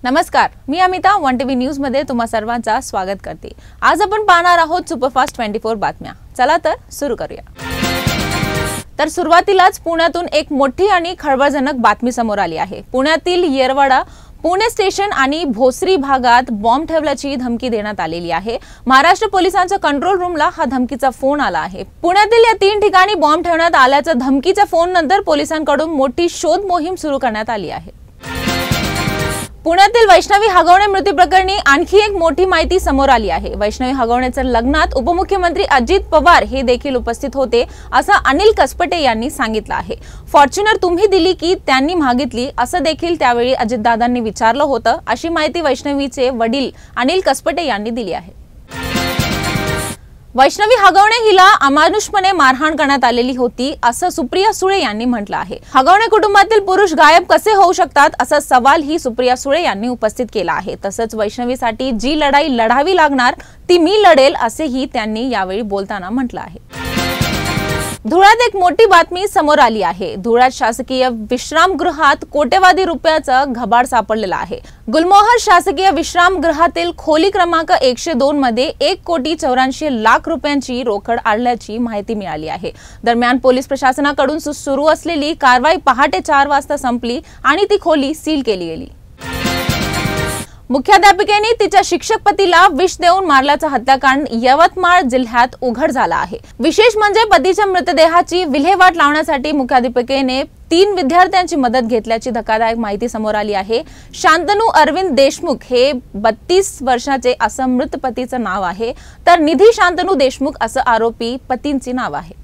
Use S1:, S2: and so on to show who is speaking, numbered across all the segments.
S1: नमस्कार, मी Amita one TV news मध्ये तुम्हा सर्वांचं स्वागत करते। आज आपण पाहणार आहोत सुपरफास्ट 24 बातम्या। चला तर सुरू करूया। तर सुरुवातीलाच पुण्यातून एक मोठी आणि खळबळजनक बातमी समोर आली आहे। पुण्यातील येरवाडा पुणे स्टेशन आणि भोसरी भागात बॉम्ब ठेवल्याची धमकी देण्यात आलेली आहे। महाराष्ट्र पोलिसांच्या कंट्रोल रूमला हा धमकीचा फोन आला आहे। पुण्यातील या 3 ठिकाणी बॉम्ब ठेवण्यात आल्याच्या धमकीच्या फोन नंतर पोलिसांकडून मोठी शोध मोहीम सुरू करण्यात आली आहे। पुण्यातील वैष्णवी हगवणे मृत्यू प्रकरणी आणखी एक मोठी माहिती समोर आली आहे। वैष्णवी हगवणेच्या लग्नात उपमुख्यमंत्री अजित पवार हे देखील उपस्थित होते असं अनिल कसपटे यांनी सांगितलं आहे। फॉर्च्युनर तुम्ही दिली की त्यांनी मागितली असं देखील त्यावेळी अजितदादांनी विचारलं होतं, अशी माहिती वैष्णवीचे वडील अनिल कसपटे यांनी दिली आहे। वैष्णवी हगवणे हिला अमानुषपणे मारहाण करण्यात आलेली होती असं सुप्रिया सुळे यांनी म्हटलं आहे। हगवणे कुटुंबातील पुरुष गायब कसे होऊ शकतात असा सवाल ही सुप्रिया सुळे यांनी उपस्थित केला आहे। तसंच वैष्णवीसाठी जी लढाई लढावी लागणार ती मी लढेल असेही त्यांनी यावेळी बोलताना म्हटलं आहे। धुळ्यात एक मोठी बातमी समोर आली आहे। धुळ्यात शासकीय विश्रामगृहात कोट्यवधी रुपयाचा घबाड सापडलेला आहे। गुलमोहर शासकीय विश्रामगृहातील खोली क्रमांक 102 मध्ये 1,84,00,000 रुपयांची रोकड आढळल्याची माहिती मिळाली आहे। दरम्यान पोलीस प्रशासनाकडून सुरू असलेली कारवाई पहाटे 4 वाजता संपली आणि ती खोली सील केली गेली। मुख्याध्यापिकेने तिच्या शिक्षक पतीला विष देऊन मारल्याचा हत्याकांड यवतमाळ जिल्ह्यात उघड झाला आहे। विशेष म्हणजे पतीच्या मृतदेहाची विल्हेवाट लावण्यासाठी मुख्याध्यापिकेने 3 विद्यार्थ्यांची मदत घेतल्याची धक्कादायक माहिती समोर आली आहे। शांतनू अरविंद देशमुख हे 32 वर्षाचे असं मृत पतीचं नाव आहे, तर निधी शांतनू देशमुख असं आरोपी पतींचे नाव आहे।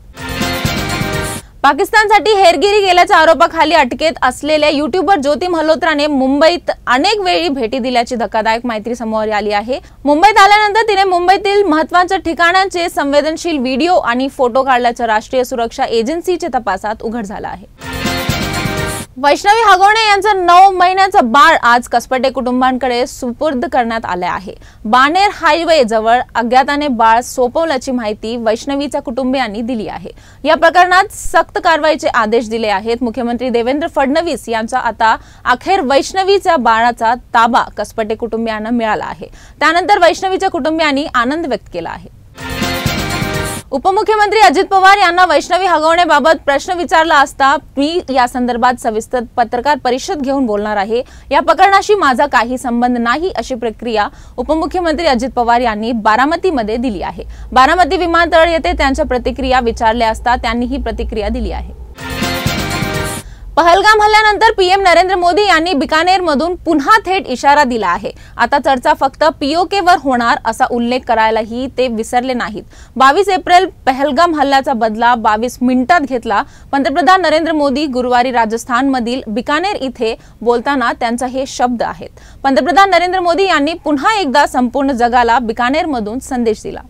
S1: पाकिस्तानसाठी हेरगिरी केल्याच्या आरोपाखाली अटकेत असलेल्या युट्यूबर ज्योती मल्होत्राने मुंबईत अनेक वेळी भेटी दिल्याची धक्कादायक माहिती समोर आली आहे। मुंबईत आल्यानंतर तिने मुंबईतील महत्त्वाच्या ठिकाणांचे संवेदनशील व्हिडिओ आणि फोटो काढल्याचं राष्ट्रीय सुरक्षा एजन्सीच्या तपासात उघड झालं आहे। वैष्णवी हगवणे यांचं 9 महिन्याचं बाळ आज कसपटे कुटुंबांकडे सुपूर्द करण्यात आले आहे। बाणेर हायवे जवळ अज्ञाताने बाळ सोपवल्याची माहिती वैष्णवीच्या कुटुंबियांनी दिली आहे। या प्रकरणात सक्त कारवाईचे आदेश दिले आहेत। मुख्यमंत्री देवेंद्र फडणवीस यांचा आता अखेर वैष्णवीच्या बाळाचा ताबा कसपटे कुटुंबियांना मिळाला आहे। त्यानंतर वैष्णवीच्या कुटुंबियांनी आनंद व्यक्त केला आहे। उपमुख्यमंत्री अजित पवार यांना वैष्णवी हगवणेबाबत प्रश्न विचारला असता मी या संदर्भात सविस्तर पत्रकार परिषद घेऊन बोलणार आहे। या प्रकरणाशी माझा काही संबंध नाही अशी प्रतिक्रिया उपमुख्यमंत्री अजित पवार यांनी बारामतीमध्ये दिली आहे। बारामती विमानतळ येथे त्यांच्या प्रतिक्रिया विचारल्या असता त्यांनी ही प्रतिक्रिया दिली आहे। पहलगाम हल्ल्यानंतर पीएम नरेंद्र मोदी यांनी बिकानेरमधून पुन्हा थेट इशारा दिला आहे। आता चर्चा फक्त पीओके वर होणार असा उल्लेख करायलाही ते विसरले नाहीत। 22 एप्रिल पहलगाम हल्ल्याचा बदला 22 मिनिटात घेतला। पंतप्रधान नरेंद्र मोदी गुरुवारी राजस्थानमधील बिकानेर इथे बोलताना त्यांचा हे शब्द आहेत। पंतप्रधान नरेंद्र मोदी यांनी पुन्हा एकदा संपूर्ण जगाला बिकानेरमधून संदेश दिला।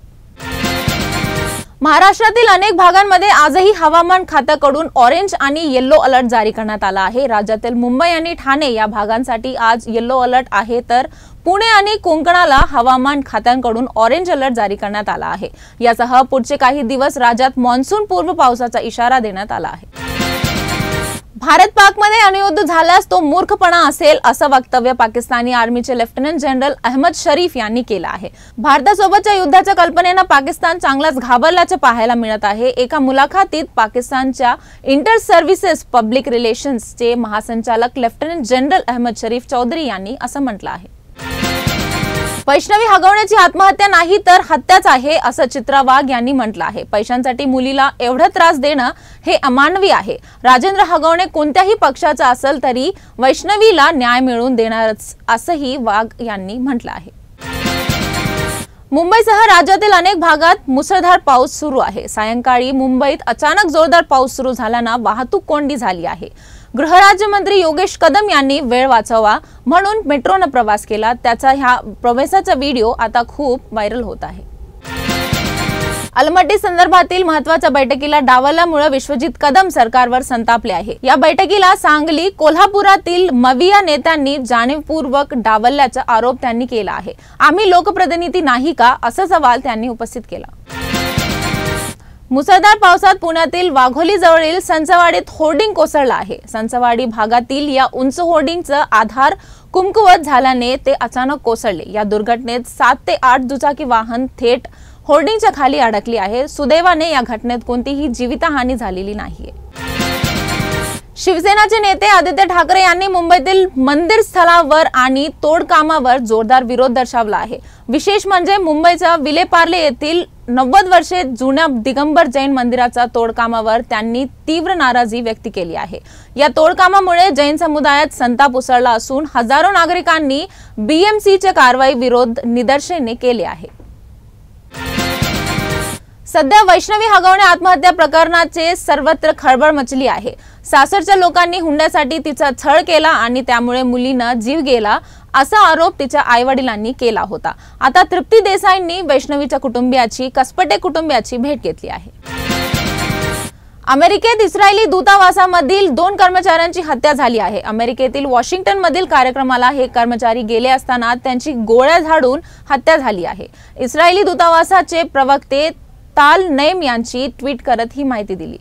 S1: महाराष्ट्रातील अनेक भागांमध्ये आजही हवामान खात्याकडून ऑरेंज आणि येलो अलर्ट जारी करण्यात आला आहे। राज्यातील मुंबई आणि ठाणे या भागांसाठी आज येलो अलर्ट आहे, तर पुणे आणि कोकणाला हवामान खात्यांकडून ऑरेंज अलर्ट जारी करण्यात आला आहे। यासह पुढचे काही दिवस राज्यात मान्सून पूर्व पावसाचा इशारा देण्यात आला आहे। भारत पाकमध्ये अणुयुद्ध झाल्यास तो मूर्खपणा असेल असं वक्तव्य पाकिस्तानी आर्मीचे लेफ्टनंट जनरल अहमद शरीफ यांनी केलं आहे। भारतासोबतच्या युद्धाच्या कल्पनेनं पाकिस्तान चांगलाच घाबरल्याचे पाहायला मिळत आहे। एका मुलाखतीत पाकिस्तानच्या इंटर सर्व्हिसेस पब्लिक रिलेशन्सचे महासंचालक लेफ्टनंट जनरल अहमद शरीफ चौधरी यांनी असं म्हटलं आहे। वैष्णवी हगवण्याची आत्महत्या नाही तर हत्याच आहे असं चित्रा वाघ यांनी म्हटलं आहे। पैशांसाठी मुलीला एवढा त्रास देणं हे अमानवी आहे। राजेंद्र हगवणे कोणत्याही पक्षाचा असेल तरी वैष्णवीला न्याय मिळवून देणारच असंही वाघ यांनी म्हटलं आहे। मुंबईसह राज्यातील अनेक भागात मुसळधार पाऊस सुरू आहे। सायंकाळी मुंबईत अचानक जोरदार पाऊस सुरू झाल्यानं वाहतूक कोंडी झाली आहे। गृहराज्यमंत्री योगेश कदम यांनी वेळ वाचवा म्हणून मेट्रोने प्रवास केला। त्याचा ह्या प्रवासाचा व्हिडिओ आता खूप व्हायरल होत आहे। अलमट्टी संदर्भातील महत्त्वाच्या बैठकीला डावलल्यामुळे विश्वजित कदम सरकारवर संतापले आहे। या बैठकीला सांगली कोल्हापुरातील मविया नेत्यांनी जाणीवपूर्वक डावलल्याचा आरोप त्यांनी केला आहे। आम्ही लोकप्रतिनिधी नाही का असा सवाल त्यांनी उपस्थित केला। मुसळधार पावसात पुण्यातील वाघोली जवळील संचवाडीत होर्डिंग कोसळलं आहे। संचवाडी भागातील या उंच होर्डिंगचं आधार कमकुवत झाल्याने ते अचानक कोसळले। या दुर्घटनेत 7 ते 8 दुचाकी वाहन थेट होर्डिंगच्या खाली अडकली आहे। सुदैवाने या घटनेत कोणतीही जीवितहानी झालेली नाहीये। शिवसेनाचे नेते आदित्य ठाकरे यांनी मुंबईतील मंदिर स्थळावर आणि तोडकामावर जोरदार विरोध दर्शवला आहे। विशेष म्हणजे मुंबईच्या विलेपार्ले येथील 90 वर्षे जुन्या दिगंबर जैन मंदिराच्या तोडकामावर त्यांनी तीव्र नाराजी व्यक्त केली आहे। या तोडकामामुळे जैन समुदायात संताप उसळला असून हजारो नागरिकांनी बीएमसीच्या कारवाई विरोध निदर्शने केले आहे। सध्या वैष्णवी हगवणे आत्महत्या प्रकरणाचे सर्वत्र खळबळ मचली आहे। सासरच्या लोकांनी हुंड्यासाठी तिचा छळ केला आणि त्यामुळे मुलीने जीव गेला असा आरोप तिच्या आईवडिलांनी केला होता। आता तृप्ती देसाईंनी वैष्णवीच्या कसपटे कुटुंबियाची भेट घेतली आहे। अमेरिकेत इस्रायली दूतावासामधील 2 कर्मचाऱ्यांची हत्या झाली आहे। अमेरिकेतील वॉशिंग्टन मधील कार्यक्रमाला हे कर्मचारी गेले असताना त्यांची गोळ्या झाडून हत्या झाली आहे। इस्रायली दूतावासाचे प्रवक्ते ताल नैम यांची ट्विट करत ही माहिती दिली।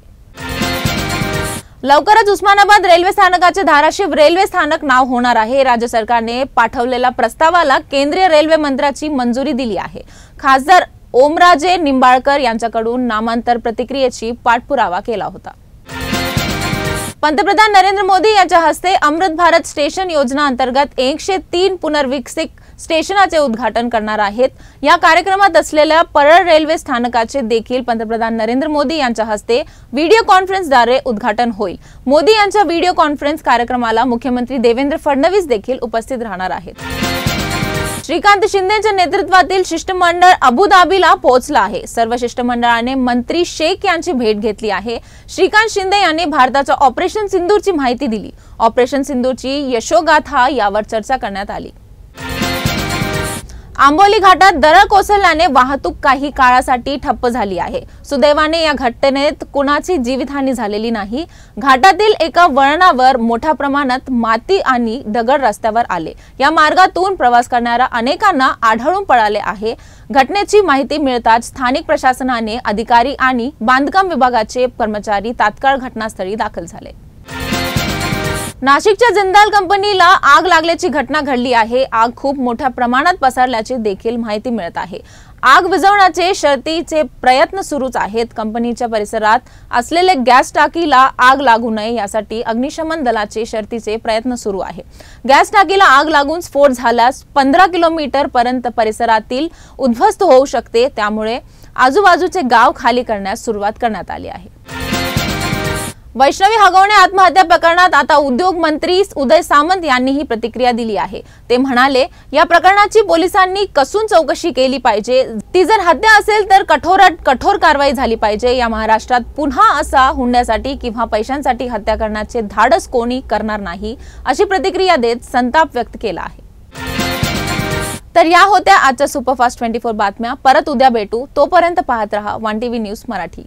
S1: लवकरच उस्मानाबाद रेल्वे स्थानकाचे धाराशिव रेल्वे स्थानक नाव होणार आहे। राज्य सरकारने पाठवलेल्या प्रस्तावाला केंद्रीय रेल्वे मंत्र्याची मंजुरी दिली आहे। खासदार ओमराजे निंबाळकर यांच्याकडून नामांतर प्रक्रियेची पाठपुरावा केला होता। पंतप्रधान नरेंद्र मोदी यांच्या हस्ते अमृत भारत स्टेशन योजना अंतर्गत 103 पुनर्विकसित स्टेशनाचे उद्घाटन करणार आहेत। या कार्यक्रमात असलेल्या परळ रेल्वे स्थानकाचे देखील पंतप्रधान नरेंद्र मोदी यांच्या हस्ते व्हिडिओ कॉन्फरन्सद्वारे उद्घाटन होईल। मोदी यांच्या व्हिडिओ कॉन्फरन्स कार्यक्रमाला मुख्यमंत्री देवेंद्र फडणवीस देखील उपस्थित राहणार आहेत। श्रीकांत शिंदेच्या नेतृत्वातील शिष्टमंडळ अबुधाबीला पोहोचला आहे। सर्व शिष्टमंडळाने मंत्री शेख यांची भेट घेतली आहे। श्रीकांत शिंदे यांनी भारताच्या ऑपरेशन सिंदूरची माहिती दिली। ऑपरेशन सिंदूरची यशोगाथा यावर चर्चा करण्यात आली। आंबोली घाटात दरड कोसळल्याने वाहतूक काही काळासाठी ठप्प झाली आहे। सुदैवाने या घटनेत कुणाची जीवितहानी झालेली नाही। घाटातील एका वळणावर मोठ्या प्रमाणात माती आणि दगड रस्त्यावर आले। या मार्गातून प्रवास करणाऱ्या अनेकांना आढळून पडले आहे। घटनेची माहिती मिळताच स्थानिक प्रशासनाने अधिकारी आणि बांधकाम विभागाचे कर्मचारी तात्काळ घटनास्थळी दाखल झाले। नाशिकच्या जिंदाल कंपनीला आग लागल्याची घटना घडली आहे। आग खूप मोठ्या प्रमाणात पसरल्याची देखील माहिती मिळत आहे। आग विझवण्याचे शर्थीचे प्रयत्न सुरूच आहेत। कंपनीच्या परिसरात असलेले गॅस टाकीला आग लागू नये यासाठी अग्निशमन दलाचे शर्थीचे प्रयत्न सुरू आहे। गॅस टाकीला आग लागून स्फोट झाल्यास 15 किलोमीटर पर्यंत परिसरातील उद्ध्वस्त होऊ शकते। त्यामुळे आजूबाजूचे गाव खाली करण्यास सुरुवात करण्यात आली आहे। वैष्णवी हगवणे आत्महत्या प्रकरणात आता उद्योग मंत्री उदय सामंत यांनीही प्रतिक्रिया दिली आहे। ते म्हणाले, या प्रकरणाची पोलिसांनी कसून चौकशी केली पाहिजे। ती जर हत्या असेल तर कठोर कारवाई झाली पाहिजे। या महाराष्ट्रात पुन्हा असा हुंड्यासाठी किंवा पैशांसाठी हत्या करण्याचे धाडस कोणी करणार नाही अशी प्रतिक्रिया देत संताप व्यक्त केला आहे। तर या होत्या आजच्या सुपरफास्ट 24 बातम्या। परत उद्या भेटू। तोपर्यंत पाहत रहा वन टीव्ही न्यूज मराठी।